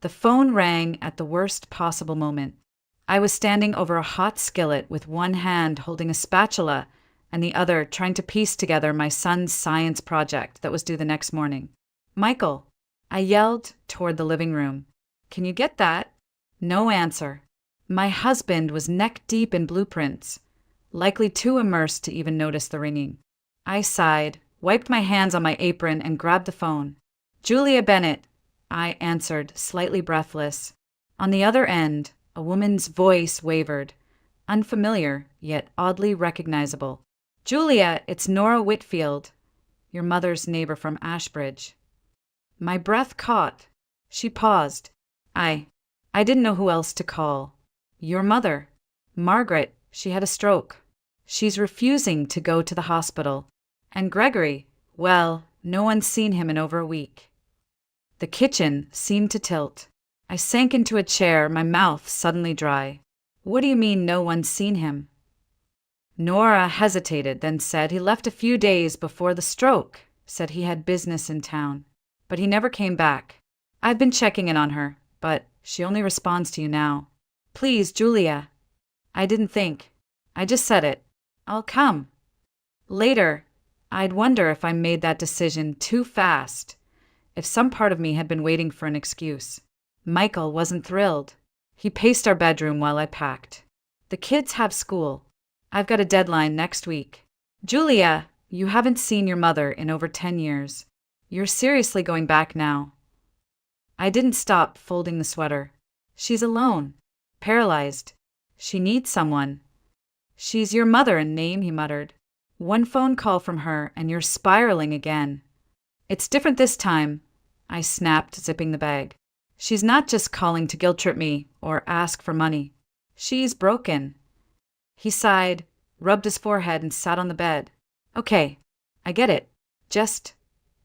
The phone rang at the worst possible moment. I was standing over a hot skillet with one hand holding a spatula and the other trying to piece together my son's science project that was due the next morning. "Michael," I yelled toward the living room. "Can you get that?" No answer. My husband was neck deep in blueprints, likely too immersed to even notice the ringing. I sighed, wiped my hands on my apron, and grabbed the phone. "Julia Bennett," I answered, slightly breathless. On the other end, a woman's voice wavered, unfamiliar, yet oddly recognizable. "Julia, it's Nora Whitfield, your mother's neighbor from Ashbridge." My breath caught. She paused. I didn't know who else to call. "Your mother. Margaret, she had a stroke. She's refusing to go to the hospital. And Gregory, well, no one's seen him in over a week." The kitchen seemed to tilt. I sank into a chair, my mouth suddenly dry. "What do you mean no one's seen him?" Nora hesitated, then said he left a few days before the stroke, said he had business in town. But he never came back. "I've been checking in on her, but she only responds to you now." "Please, Julia." I didn't think. I just said it. "I'll come." Later, I'd wonder if I made that decision too fast, if some part of me had been waiting for an excuse. Michael wasn't thrilled. He paced our bedroom while I packed. "The kids have school. I've got a deadline next week." "Julia, you haven't seen your mother in over 10 years. You're seriously going back now." I didn't stop folding the sweater. "She's alone. Paralyzed. She needs someone." "She's your mother in name," he muttered. "One phone call from her and you're spiraling again." "It's different this time," I snapped, zipping the bag. "She's not just calling to guilt-trip me or ask for money. She's broken." He sighed, rubbed his forehead, and sat on the bed. "Okay, I get it. Just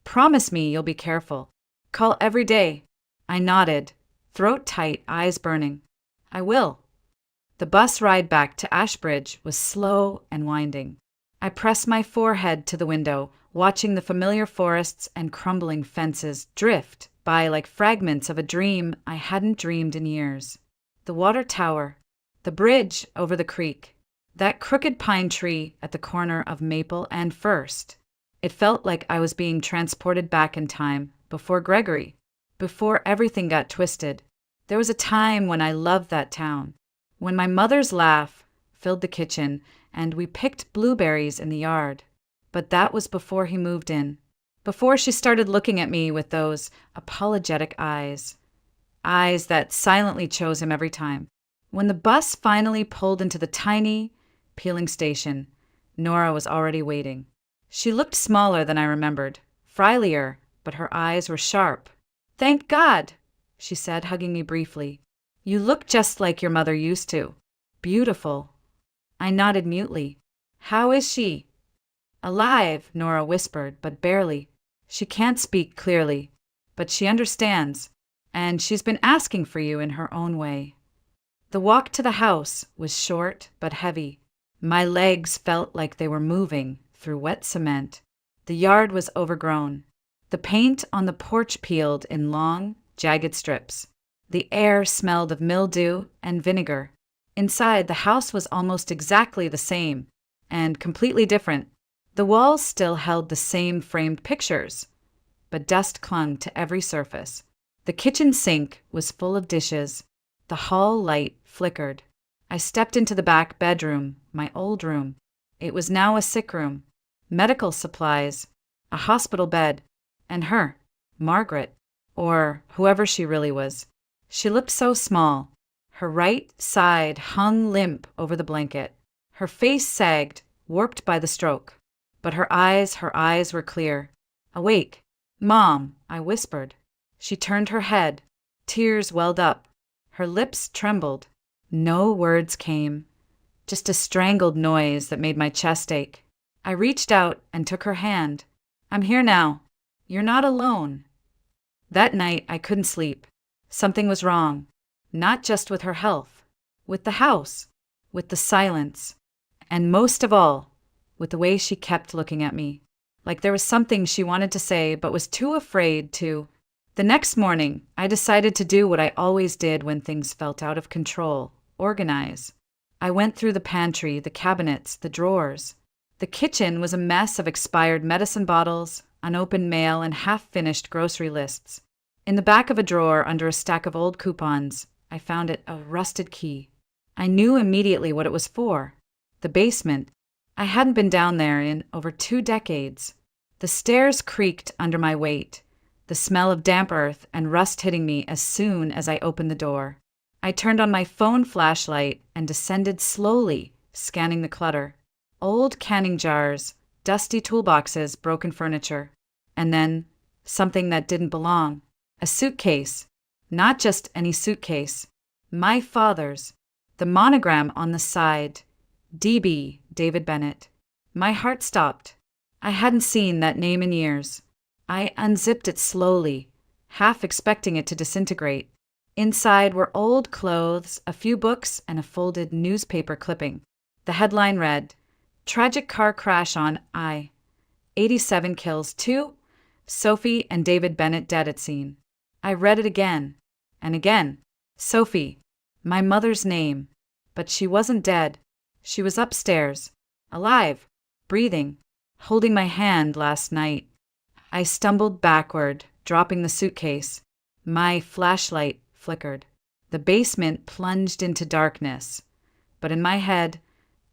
promise me you'll be careful. Call every day." I nodded, throat tight, eyes burning. "I will." The bus ride back to Ashbridge was slow and winding. I pressed my forehead to the window, watching the familiar forests and crumbling fences drift by like fragments of a dream I hadn't dreamed in years. The water tower, the bridge over the creek, that crooked pine tree at the corner of Maple and First. It felt like I was being transported back in time, before Gregory, before everything got twisted. There was a time when I loved that town, when my mother's laugh filled the kitchen and we picked blueberries in the yard. But that was before he moved in, before she started looking at me with those apologetic eyes that silently chose him every time. When the bus finally pulled into the tiny, peeling station, Nora was already waiting. She looked smaller than I remembered, frilier, but her eyes were sharp. "Thank God," she said, hugging me briefly. "You look just like your mother used to. Beautiful." I nodded mutely. "How is she?" "Alive," Nora whispered, but barely. "She can't speak clearly, but she understands, and she's been asking for you in her own way." The walk to the house was short but heavy. My legs felt like they were moving through wet cement. The yard was overgrown. The paint on the porch peeled in long, jagged strips. The air smelled of mildew and vinegar. Inside, the house was almost exactly the same, and completely different. The walls still held the same framed pictures, but dust clung to every surface. The kitchen sink was full of dishes. The hall light flickered. I stepped into the back bedroom, my old room. It was now a sick room. Medical supplies, a hospital bed, and her, Margaret, or whoever she really was. She looked so small. Her right side hung limp over the blanket. Her face sagged, warped by the stroke. But her eyes were clear. Awake. "Mom," I whispered. She turned her head. Tears welled up. Her lips trembled. No words came, just a strangled noise that made my chest ache. I reached out and took her hand. "I'm here now. You're not alone." That night I couldn't sleep. Something was wrong. Not just with her health, with the house, with the silence, and most of all, with the way she kept looking at me, like there was something she wanted to say but was too afraid to. The next morning, I decided to do what I always did when things felt out of control: organize. I went through the pantry, the cabinets, the drawers. The kitchen was a mess of expired medicine bottles, unopened mail, and half-finished grocery lists. In the back of a drawer, under a stack of old coupons, I found a rusted key. I knew immediately what it was for. The basement. I hadn't been down there in over 2 decades. The stairs creaked under my weight, the smell of damp earth and rust hitting me as soon as I opened the door. I turned on my phone flashlight and descended slowly, scanning the clutter. Old canning jars, dusty toolboxes, broken furniture. And then something that didn't belong. A suitcase. Not just any suitcase. My father's. The monogram on the side. DB, David Bennett. My heart stopped. I hadn't seen that name in years. I unzipped it slowly, half expecting it to disintegrate. Inside were old clothes, a few books, and a folded newspaper clipping. The headline read, "Tragic car crash on I-87 kills 2, Sophie and David Bennett dead at scene." I read it again, and again. Sophie, my mother's name. But she wasn't dead. She was upstairs, alive, breathing, holding my hand last night. I stumbled backward, dropping the suitcase. My flashlight flickered. The basement plunged into darkness. But in my head,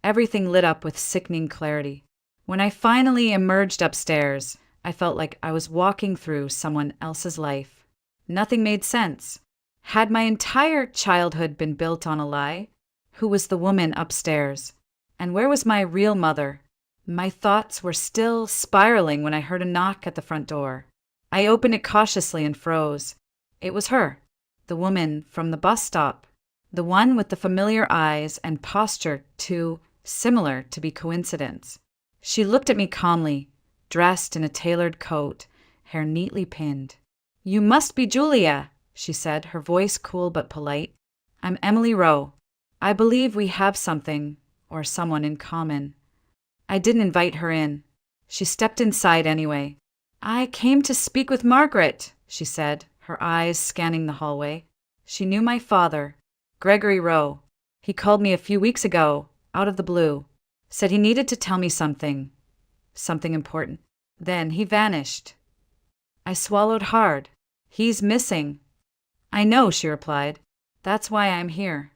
everything lit up with sickening clarity. When I finally emerged upstairs, I felt like I was walking through someone else's life. Nothing made sense. Had my entire childhood been built on a lie? Who was the woman upstairs? And where was my real mother? My thoughts were still spiraling when I heard a knock at the front door. I opened it cautiously and froze. It was her, the woman from the bus stop, the one with the familiar eyes and posture too similar to be coincidence. She looked at me calmly, dressed in a tailored coat, hair neatly pinned. "You must be Julia," she said, her voice cool but polite. "I'm Emily Rowe. I believe we have something, or someone in common." I didn't invite her in. She stepped inside anyway. "I came to speak with Margaret," she said, her eyes scanning the hallway. She knew my father, Gregory Rowe. He called me a few weeks ago, out of the blue. Said he needed to tell me something important. Then he vanished. I swallowed hard. "He's missing." "I know," she replied. "That's why I'm here."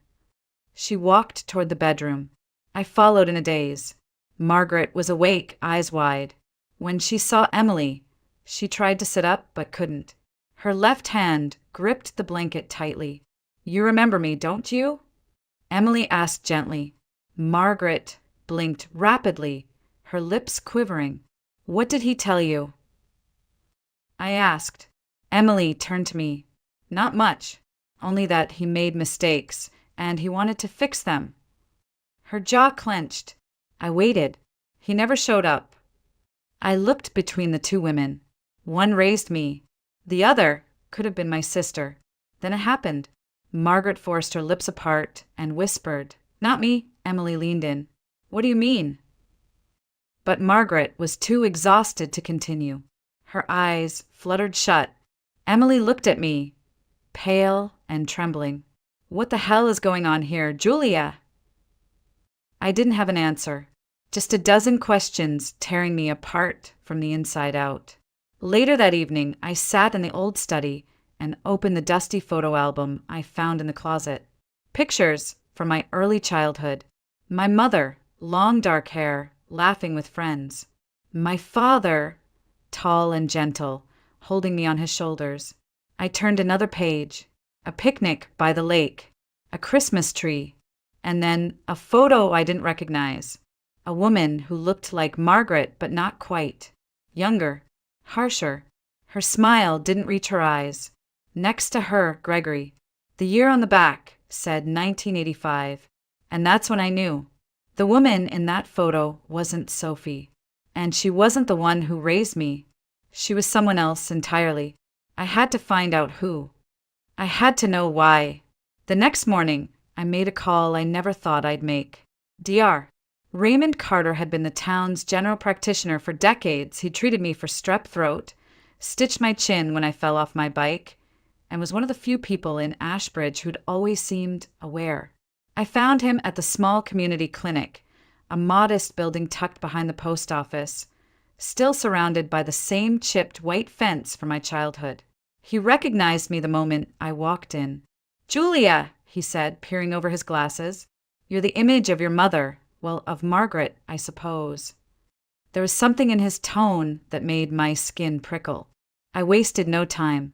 She walked toward the bedroom. I followed in a daze. Margaret was awake, eyes wide. When she saw Emily, she tried to sit up but couldn't. Her left hand gripped the blanket tightly. "You remember me, don't you?" Emily asked gently. Margaret blinked rapidly, her lips quivering. "What did he tell you?" I asked. Emily turned to me. "Not much, only that he made mistakes, and he wanted to fix them." Her jaw clenched. I waited. He never showed up. I looked between the two women. One raised me. The other could have been my sister. Then it happened. Margaret forced her lips apart and whispered. "Not me." Emily leaned in. "What do you mean?" But Margaret was too exhausted to continue. Her eyes fluttered shut. Emily looked at me, pale and trembling. "What the hell is going on here, Julia?" I didn't have an answer. Just a dozen questions tearing me apart from the inside out. Later that evening, I sat in the old study and opened the dusty photo album I found in the closet. Pictures from my early childhood. My mother, long dark hair, laughing with friends. My father, tall and gentle, holding me on his shoulders. I turned another page. A picnic by the lake. A Christmas tree. And then a photo I didn't recognize. A woman who looked like Margaret but not quite. Younger. Harsher. Her smile didn't reach her eyes. Next to her, Gregory. The year on the back said 1985. And that's when I knew. The woman in that photo wasn't Sophie. And she wasn't the one who raised me. She was someone else entirely. I had to find out who. I had to know why. The next morning, I made a call I never thought I'd make. Dr. Raymond Carter had been the town's general practitioner for decades. He treated me for strep throat, stitched my chin when I fell off my bike, and was one of the few people in Ashbridge who'd always seemed aware. I found him at the small community clinic, a modest building tucked behind the post office, still surrounded by the same chipped white fence from my childhood. He recognized me the moment I walked in. "Julia," he said, peering over his glasses. "You're the image of your mother. Well, of Margaret, I suppose." There was something in his tone that made my skin prickle. I wasted no time.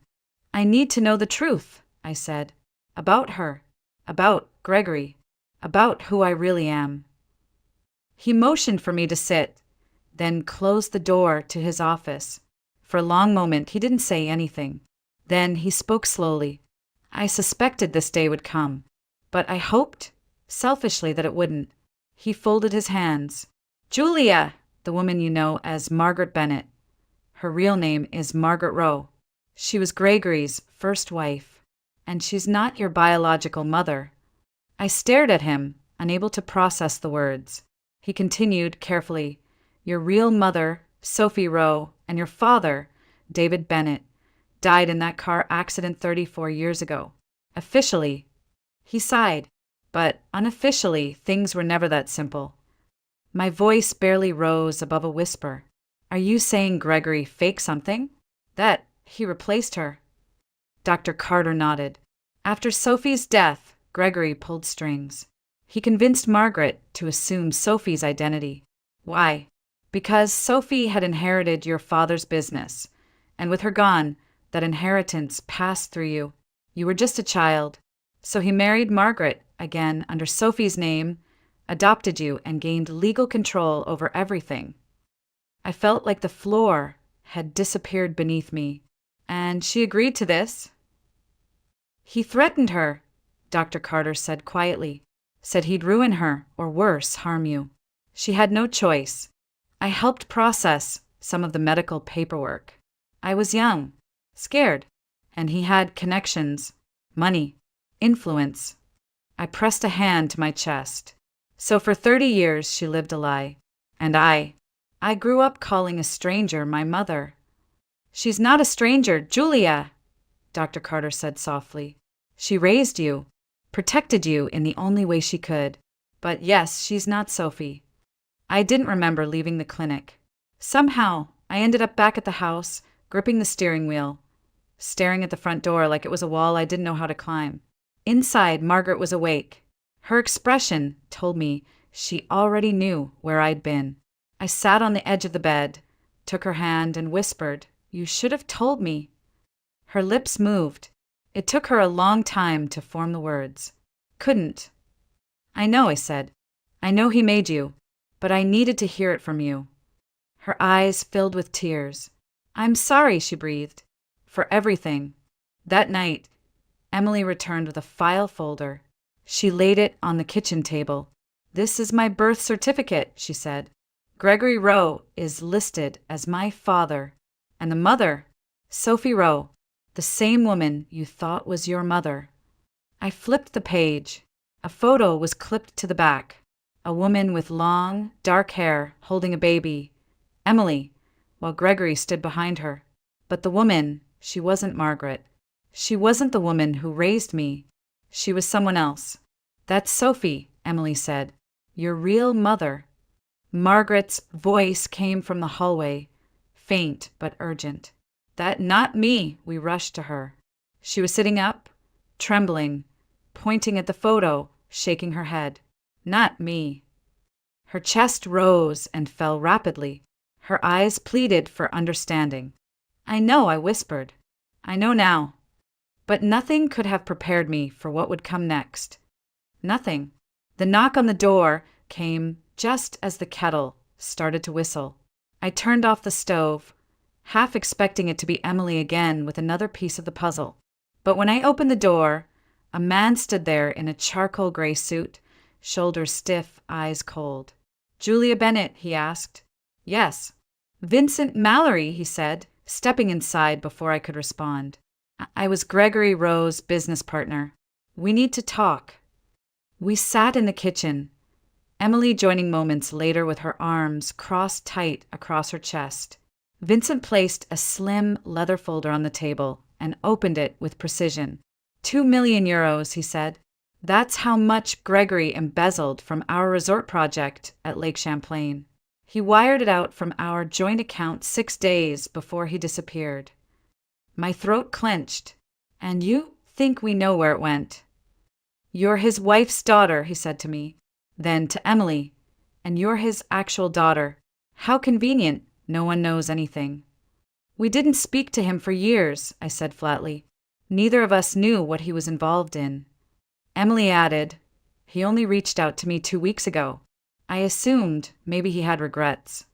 "I need to know the truth," I said. "About her. About Gregory. About who I really am." He motioned for me to sit, then closed the door to his office. For a long moment, he didn't say anything. Then he spoke slowly. I suspected this day would come, but I hoped, selfishly, that it wouldn't. He folded his hands. "Julia, the woman you know as Margaret Bennett. Her real name is Margaret Rowe. She was Gregory's first wife, and she's not your biological mother." I stared at him, unable to process the words. He continued carefully, "Your real mother, Sophie Rowe, and your father, David Bennett, died in that car accident 34 years ago. Officially," he sighed, "but unofficially, things were never that simple." My voice barely rose above a whisper. "Are you saying Gregory faked something? That he replaced her?" Dr. Carter nodded. "After Sophie's death, Gregory pulled strings. He convinced Margaret to assume Sophie's identity. Why? Because Sophie had inherited your father's business, and with her gone, that inheritance passed through you. You were just a child. So he married Margaret, again under Sophie's name, adopted you, and gained legal control over everything." I felt like the floor had disappeared beneath me. "And she agreed to this?" "He threatened her," Dr. Carter said quietly. "Said he'd ruin her, or worse, harm you. She had no choice. I helped process some of the medical paperwork. I was young, scared, and he had connections, money, influence." I pressed a hand to my chest. "So for 30 years she lived a lie. And I grew up calling a stranger my mother." "She's not a stranger, Julia," Dr. Carter said softly. "She raised you, protected you in the only way she could. But yes, she's not Sophie." I didn't remember leaving the clinic. Somehow, I ended up back at the house, gripping the steering wheel, staring at the front door like it was a wall I didn't know how to climb. Inside, Margaret was awake. Her expression told me she already knew where I'd been. I sat on the edge of the bed, took her hand, and whispered, "You should have told me." Her lips moved. It took her a long time to form the words. "Couldn't." "I know," I said. "I know he made you, but I needed to hear it from you." Her eyes filled with tears. "I'm sorry," she breathed, "for everything." That night, Emily returned with a file folder. She laid it on the kitchen table. "This is my birth certificate," she said. "Gregory Rowe is listed as my father, and the mother, Sophie Rowe, the same woman you thought was your mother." I flipped the page. A photo was clipped to the back. A woman with long, dark hair holding a baby, Emily, while Gregory stood behind her. But the woman, she wasn't Margaret. She wasn't the woman who raised me. She was someone else. "That's Sophie," Emily said. "Your real mother." Margaret's voice came from the hallway, faint but urgent. "That not me," we rushed to her. She was sitting up, trembling, pointing at the photo, shaking her head. "Not me." Her chest rose and fell rapidly. Her eyes pleaded for understanding. "I know," I whispered. "I know now." But nothing could have prepared me for what would come next. Nothing. The knock on the door came just as the kettle started to whistle. I turned off the stove, half expecting it to be Emily again with another piece of the puzzle. But when I opened the door, a man stood there in a charcoal gray suit, shoulders stiff, eyes cold. "Julia Bennett?" he asked. "Yes." "Vincent Mallory," he said, stepping inside before I could respond. "I was Gregory Rowe's business partner. We need to talk." We sat in the kitchen, Emily joining moments later with her arms crossed tight across her chest. Vincent placed a slim leather folder on the table and opened it with precision. 2 million euros, he said. That's how much Gregory embezzled from our resort project at Lake Champlain. He wired it out from our joint account 6 days before he disappeared. My throat clenched. And you think we know where it went? You're his wife's daughter, he said to me. Then to Emily. And you're his actual daughter. How convenient. No one knows anything. We didn't speak to him for years, I said flatly. Neither of us knew what he was involved in. Emily added, he only reached out to me 2 weeks ago. I assumed maybe he had regrets.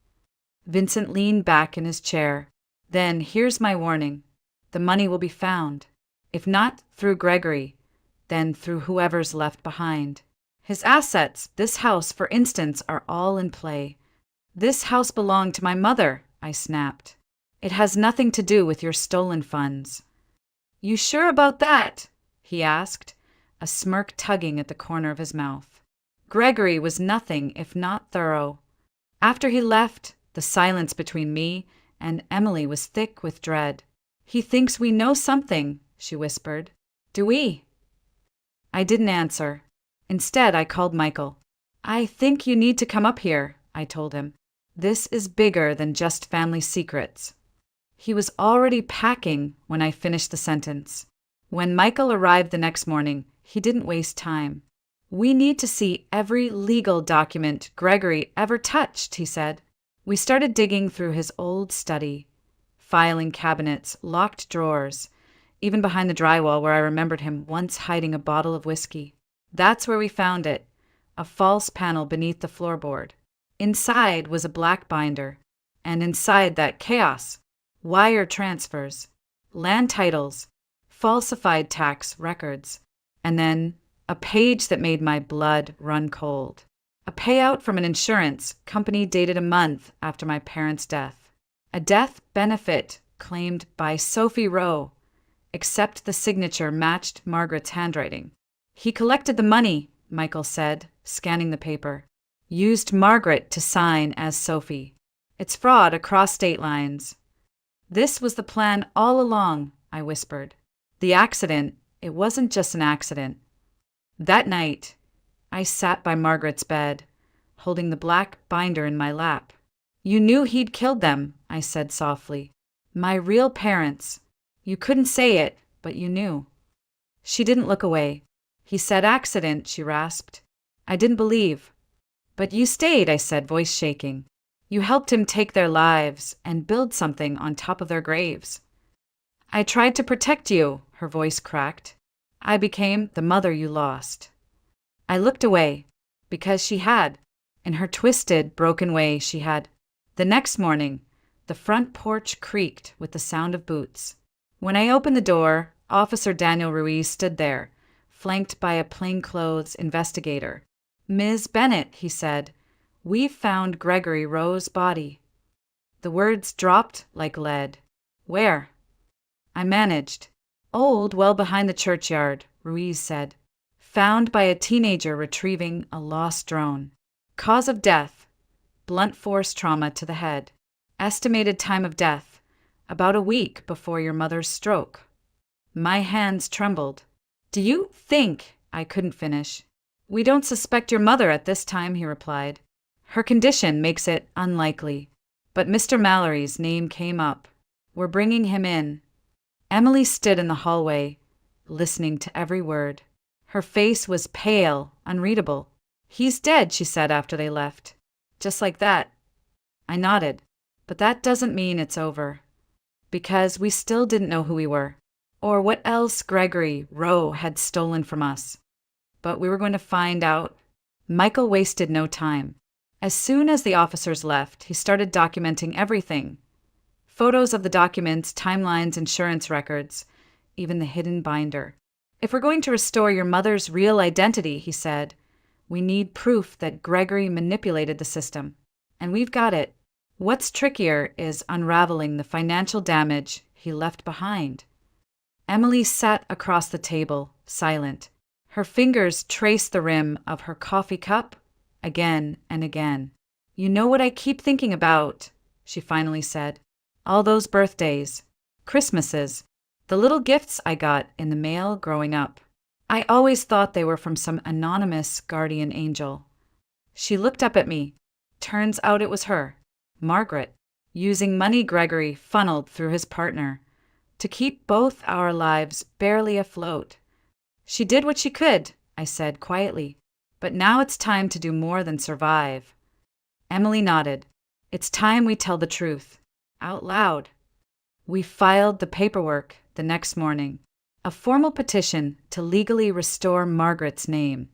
Vincent leaned back in his chair. Then here's my warning. The money will be found. If not through Gregory, then through whoever's left behind. His assets, this house, for instance, are all in play. This house belonged to my mother, I snapped. It has nothing to do with your stolen funds. You sure about that? He asked, a smirk tugging at the corner of his mouth. Gregory was nothing if not thorough. After he left, the silence between me and Emily was thick with dread. He thinks we know something, she whispered. Do we? I didn't answer. Instead, I called Michael. I think you need to come up here, I told him. This is bigger than just family secrets. He was already packing when I finished the sentence. When Michael arrived the next morning, he didn't waste time. We need to see every legal document Gregory ever touched, he said. We started digging through his old study, filing cabinets, locked drawers, even behind the drywall where I remembered him once hiding a bottle of whiskey. That's where we found it, a false panel beneath the floorboard. Inside was a black binder, and inside that chaos, wire transfers, land titles, falsified tax records, and then a page that made my blood run cold. A payout from an insurance company dated a month after my parents' death. A death benefit claimed by Sophie Rowe, except the signature matched Margaret's handwriting. He collected the money, Michael said, scanning the paper. Used Margaret to sign as Sophie. It's fraud across state lines. This was the plan all along, I whispered. The accident, it wasn't just an accident. That night, I sat by Margaret's bed, holding the black binder in my lap. You knew he'd killed them, I said softly. My real parents. You couldn't say it, but you knew. She didn't look away. He said accident, she rasped. I didn't believe. But you stayed, I said, voice shaking. You helped him take their lives and build something on top of their graves. I tried to protect you, her voice cracked. I became the mother you lost. I looked away, because she had. In her twisted, broken way, she had. The next morning, the front porch creaked with the sound of boots. When I opened the door, Officer Daniel Ruiz stood there, flanked by a plainclothes investigator. Ms. Bennett, he said, we've found Gregory Rowe's body. The words dropped like lead. Where? I managed. Old, well behind the churchyard, Ruiz said. Found by a teenager retrieving a lost drone. Cause of death, blunt force trauma to the head. Estimated time of death, about a week before your mother's stroke. My hands trembled. Do you think? I couldn't finish. We don't suspect your mother at this time, he replied. Her condition makes it unlikely. But Mr. Mallory's name came up. We're bringing him in. Emily stood in the hallway, listening to every word. Her face was pale, unreadable. He's dead, she said after they left. Just like that. I nodded. But that doesn't mean it's over. Because we still didn't know who we were, or what else Gregory Rowe had stolen from us. But we were going to find out. Michael wasted no time. As soon as the officers left, he started documenting everything. Photos of the documents, timelines, insurance records, even the hidden binder. If we're going to restore your mother's real identity, he said, we need proof that Gregory manipulated the system. And we've got it. What's trickier is unraveling the financial damage he left behind. Emily sat across the table, silent. Her fingers traced the rim of her coffee cup again and again. You know what I keep thinking about, she finally said. All those birthdays, Christmases, the little gifts I got in the mail growing up. I always thought they were from some anonymous guardian angel. She looked up at me. Turns out it was her, Margaret, using money Gregory funneled through his partner to keep both our lives barely afloat. She did what she could, I said quietly, but now it's time to do more than survive. Emily nodded. It's time we tell the truth. Out loud. We filed the paperwork the next morning. A formal petition to legally restore Margaret's name,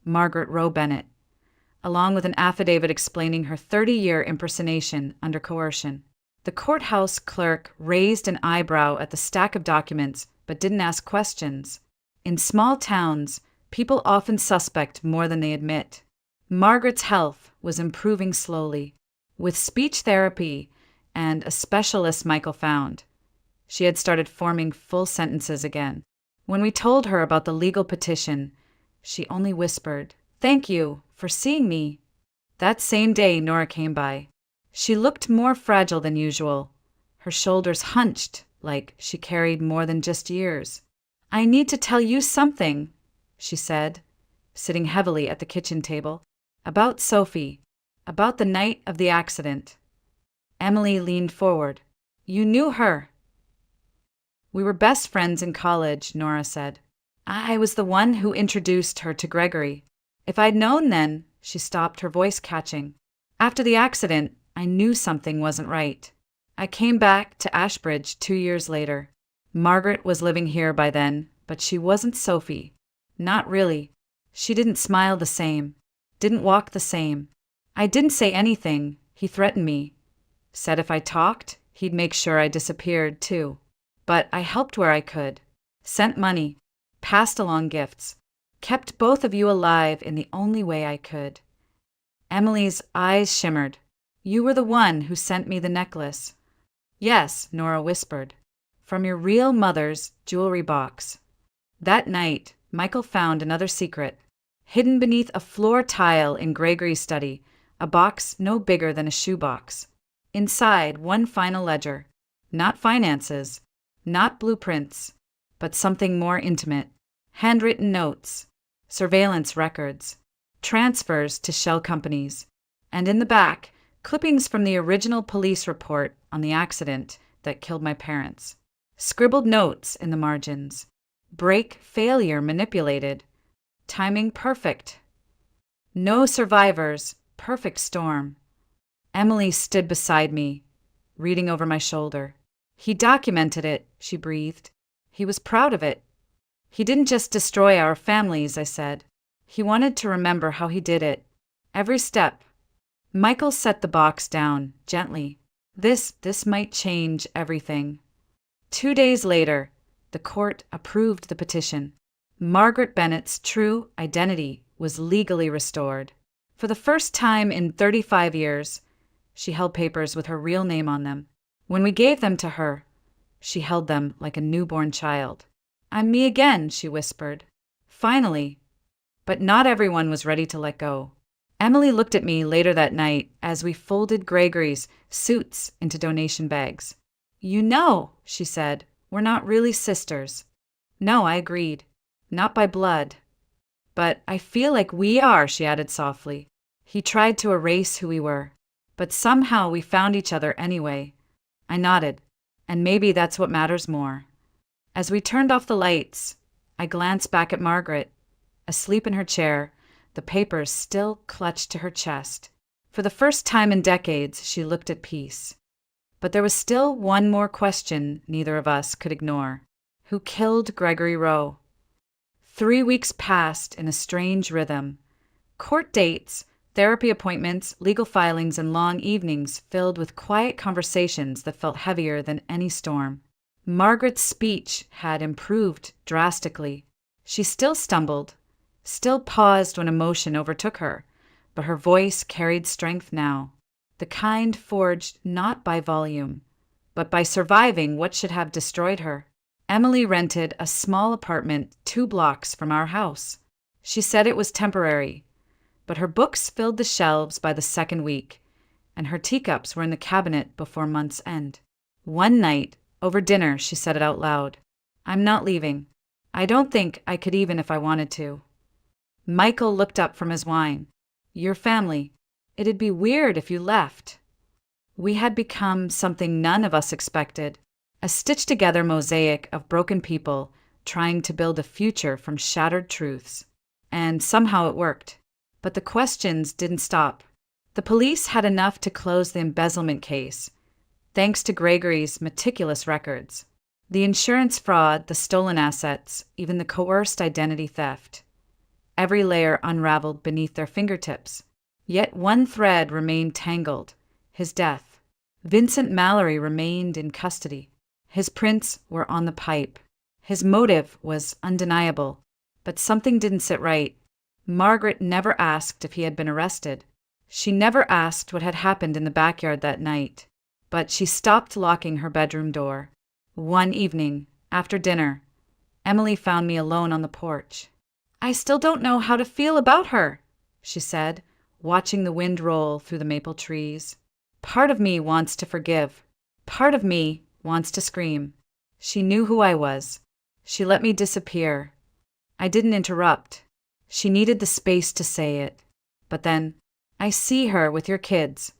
Margaret Rowe Bennett, along with an affidavit explaining her 30-year impersonation under coercion. The courthouse clerk raised an eyebrow at the stack of documents, but didn't ask questions. In small towns, people often suspect more than they admit. Margaret's health was improving slowly, with speech therapy and a specialist Michael found. She had started forming full sentences again. When we told her about the legal petition, she only whispered, "Thank you for seeing me." That same day, Nora came by. She looked more fragile than usual, her shoulders hunched like she carried more than just years. "I need to tell you something," she said, sitting heavily at the kitchen table. "About Sophie, about the night of the accident." Emily leaned forward. "You knew her." "We were best friends in college," Nora said. "I was the one who introduced her to Gregory. If I'd known then," she stopped, her voice catching. "After the accident, I knew something wasn't right. I came back to Ashbridge 2 years later. Margaret was living here by then, but she wasn't Sophie. Not really. She didn't smile the same, didn't walk the same. I didn't say anything. He threatened me. Said if I talked, he'd make sure I disappeared too. But I helped where I could. Sent money. Passed along gifts. Kept both of you alive in the only way I could." Emily's eyes shimmered. "You were the one who sent me the necklace." "Yes," Nora whispered. "From your real mother's jewelry box." That night, Michael found another secret. Hidden beneath a floor tile in Gregory's study, a box no bigger than a shoebox. Inside, one final ledger. Not finances, not blueprints, but something more intimate. Handwritten notes, surveillance records, transfers to shell companies, and in the back, clippings from the original police report on the accident that killed my parents. Scribbled notes in the margins. Brake failure manipulated. Timing perfect. No survivors, perfect storm. Emily stood beside me, reading over my shoulder. "He documented it," she breathed. "He was proud of it. He didn't just destroy our families," I said. "He wanted to remember how he did it. Every step." Michael set the box down, gently. This might change everything." 2 days later, the court approved the petition. Margaret Bennett's true identity was legally restored. For the first time in 35 years, she held papers with her real name on them. When we gave them to her, she held them like a newborn child. "I'm me again," she whispered. "Finally." But not everyone was ready to let go. Emily looked at me later that night as we folded Gregory's suits into donation bags. "You know," she said, "we're not really sisters." "No," I agreed. "Not by blood." "But I feel like we are," she added softly. "He tried to erase who we were, but somehow we found each other anyway." I nodded, and maybe that's what matters more. As we turned off the lights, I glanced back at Margaret, asleep in her chair, the papers still clutched to her chest. For the first time in decades, she looked at peace. But there was still one more question neither of us could ignore. Who killed Gregory Rowe? 3 weeks passed in a strange rhythm. Court dates, therapy appointments, legal filings, and long evenings filled with quiet conversations that felt heavier than any storm. Margaret's speech had improved drastically. She still stumbled, still paused when emotion overtook her, but her voice carried strength now, the kind forged not by volume, but by surviving what should have destroyed her. Emily rented a small apartment 2 blocks from our house. She said it was temporary, but her books filled the shelves by the second week, and her teacups were in the cabinet before month's end. One night, over dinner, she said it out loud. "I'm not leaving. I don't think I could even if I wanted to." Michael looked up from his wine. "Your family. It'd be weird if you left." We had become something none of us expected, a stitched-together mosaic of broken people trying to build a future from shattered truths. And somehow it worked. But the questions didn't stop. The police had enough to close the embezzlement case, thanks to Gregory's meticulous records. The insurance fraud, the stolen assets, even the coerced identity theft. Every layer unraveled beneath their fingertips. Yet one thread remained tangled: his death. Vincent Mallory remained in custody. His prints were on the pipe. His motive was undeniable, but something didn't sit right. Margaret never asked if he had been arrested. She never asked what had happened in the backyard that night. But she stopped locking her bedroom door. One evening, after dinner, Emily found me alone on the porch. "I still don't know how to feel about her," she said, watching the wind roll through the maple trees. "Part of me wants to forgive. Part of me wants to scream." She knew who I was. She let me disappear. I didn't interrupt. She needed the space to say it. But then, I see her with your kids.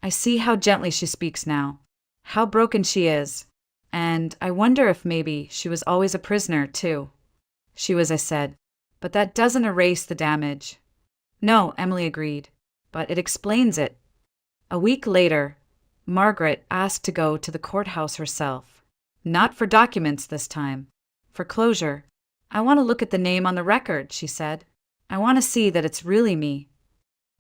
I see how gently she speaks now, how broken she is, and I wonder if maybe she was always a prisoner, too. She was, I said, but that doesn't erase the damage. No, Emily agreed, but it explains it. A week later, Margaret asked to go to the courthouse herself. Not for documents this time, for closure. "I want to look at the name on the record," she said. "I want to see that it's really me."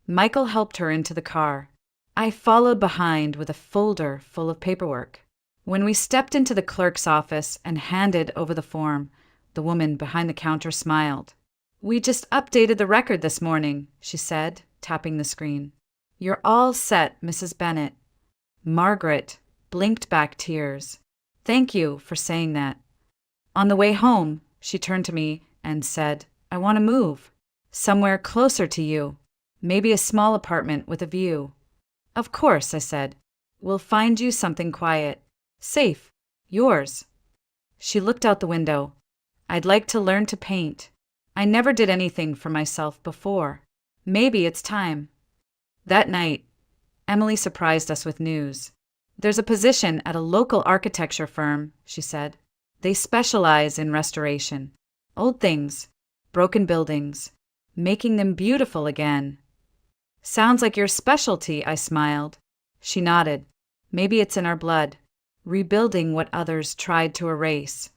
Michael helped her into the car. I followed behind with a folder full of paperwork. When we stepped into the clerk's office and handed over the form, the woman behind the counter smiled. "We just updated the record this morning," she said, tapping the screen. "You're all set, Mrs. Bennet." Margaret blinked back tears. "Thank you for saying that." On the way home, she turned to me and said, "I want to move. Somewhere closer to you. Maybe a small apartment with a view." "Of course," I said. "We'll find you something quiet. Safe. Yours." She looked out the window. "I'd like to learn to paint. I never did anything for myself before. Maybe it's time." That night, Emily surprised us with news. "There's a position at a local architecture firm," she said. "They specialize in restoration. Old things, broken buildings, making them beautiful again." "Sounds like your specialty," I smiled. She nodded. "Maybe it's in our blood. Rebuilding what others tried to erase."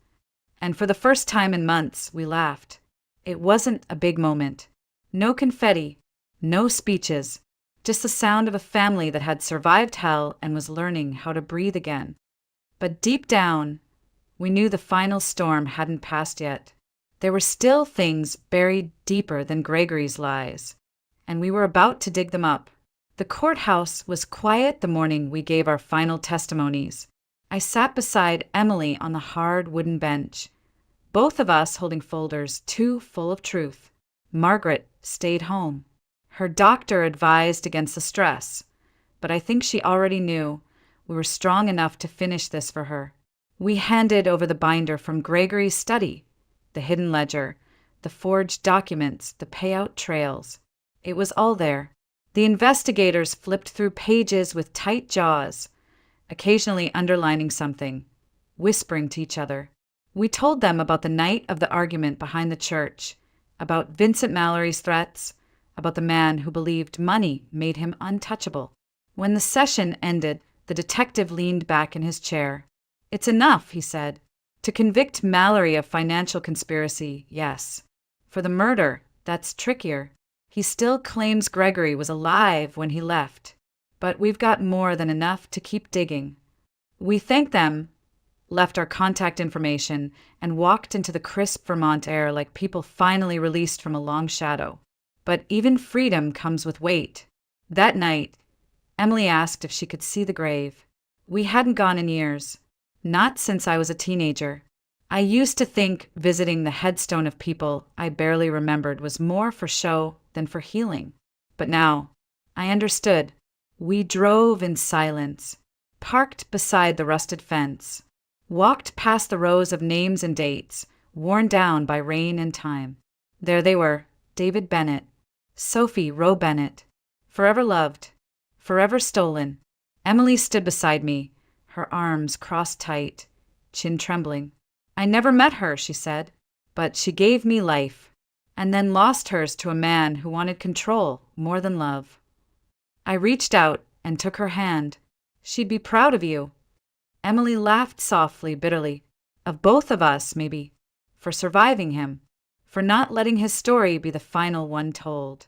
And for the first time in months, we laughed. It wasn't a big moment. No confetti, no speeches, just the sound of a family that had survived hell and was learning how to breathe again. But deep down, we knew the final storm hadn't passed yet. There were still things buried deeper than Gregory's lies, and we were about to dig them up. The courthouse was quiet the morning we gave our final testimonies. I sat beside Emily on the hard wooden bench, both of us holding folders too full of truth. Margaret stayed home. Her doctor advised against the stress, but I think she already knew we were strong enough to finish this for her. We handed over the binder from Gregory's study, the hidden ledger, the forged documents, the payout trails. It was all there. The investigators flipped through pages with tight jaws, occasionally underlining something, whispering to each other. We told them about the night of the argument behind the church, about Vincent Mallory's threats, about the man who believed money made him untouchable. When the session ended, the detective leaned back in his chair. "It's enough," he said. "To convict Mallory of financial conspiracy, yes. For the murder, that's trickier. He still claims Gregory was alive when he left. But we've got more than enough to keep digging." We thanked them, left our contact information, and walked into the crisp Vermont air like people finally released from a long shadow. But even freedom comes with weight. That night, Emily asked if she could see the grave. We hadn't gone in years. Not since I was a teenager. I used to think visiting the headstone of people I barely remembered was more for show than for healing. But now, I understood. We drove in silence. parked beside the rusted fence, walked past the rows of names and dates, worn down by rain and time. There they were, David Bennett, Sophie Rowe Bennett, forever loved, forever stolen. Emily stood beside me, her arms crossed tight, chin trembling. I never met her, she said, but she gave me life, and then lost hers to a man who wanted control more than love. I reached out and took her hand. She'd be proud of you. Emily laughed softly, bitterly. Of both of us, maybe. For surviving him. For not letting his story be the final one told.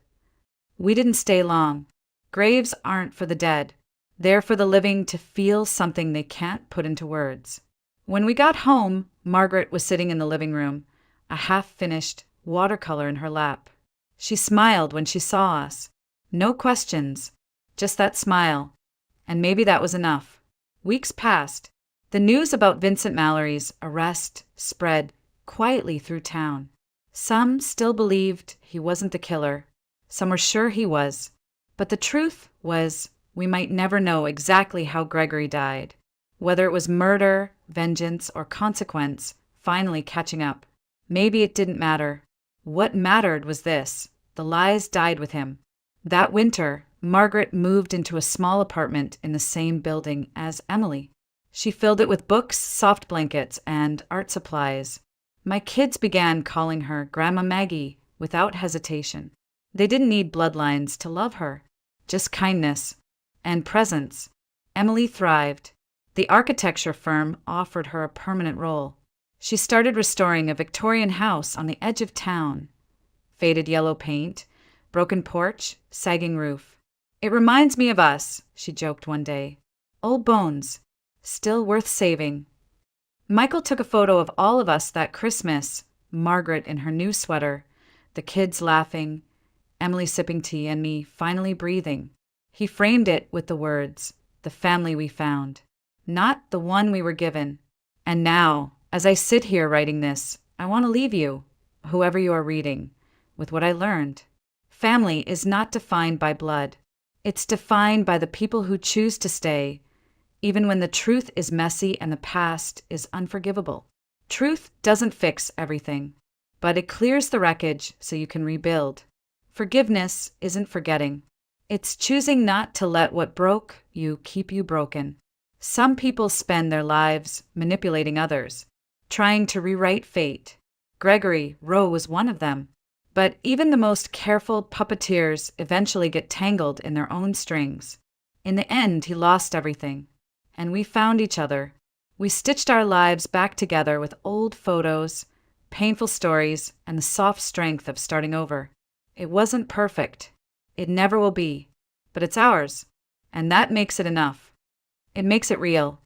We didn't stay long. Graves aren't for the dead. They're for the living to feel something they can't put into words. When we got home, Margaret was sitting in the living room, a half-finished watercolor in her lap. She smiled when she saw us. No questions, just that smile. And maybe that was enough. Weeks passed. The news about Vincent Mallory's arrest spread quietly through town. Some still believed he wasn't the killer. Some were sure he was. But the truth was, we might never know exactly how Gregory died. Whether it was murder, vengeance, or consequence, finally catching up. Maybe it didn't matter. What mattered was this: the lies died with him. That winter, Margaret moved into a small apartment in the same building as Emily. She filled it with books, soft blankets, and art supplies. My kids began calling her Grandma Maggie without hesitation. They didn't need bloodlines to love her, just kindness and presence. Emily thrived. The architecture firm offered her a permanent role. She started restoring a Victorian house on the edge of town. Faded yellow paint, broken porch, sagging roof. It reminds me of us, she joked one day. Old bones, still worth saving. Michael took a photo of all of us that Christmas, Margaret in her new sweater, the kids laughing, Emily sipping tea, and me finally breathing. He framed it with the words, "The family we found," not the one we were given. And now, as I sit here writing this, I want to leave you, whoever you are reading, with what I learned. Family is not defined by blood. It's defined by the people who choose to stay, even when the truth is messy and the past is unforgivable. Truth doesn't fix everything, but it clears the wreckage so you can rebuild. Forgiveness isn't forgetting. It's choosing not to let what broke you keep you broken. Some people spend their lives manipulating others, trying to rewrite fate. Gregory Rowe was one of them. But even the most careful puppeteers eventually get tangled in their own strings. In the end, he lost everything. And we found each other. We stitched our lives back together with old photos, painful stories, and the soft strength of starting over. It wasn't perfect. It never will be. But it's ours. And that makes it enough. It makes it real.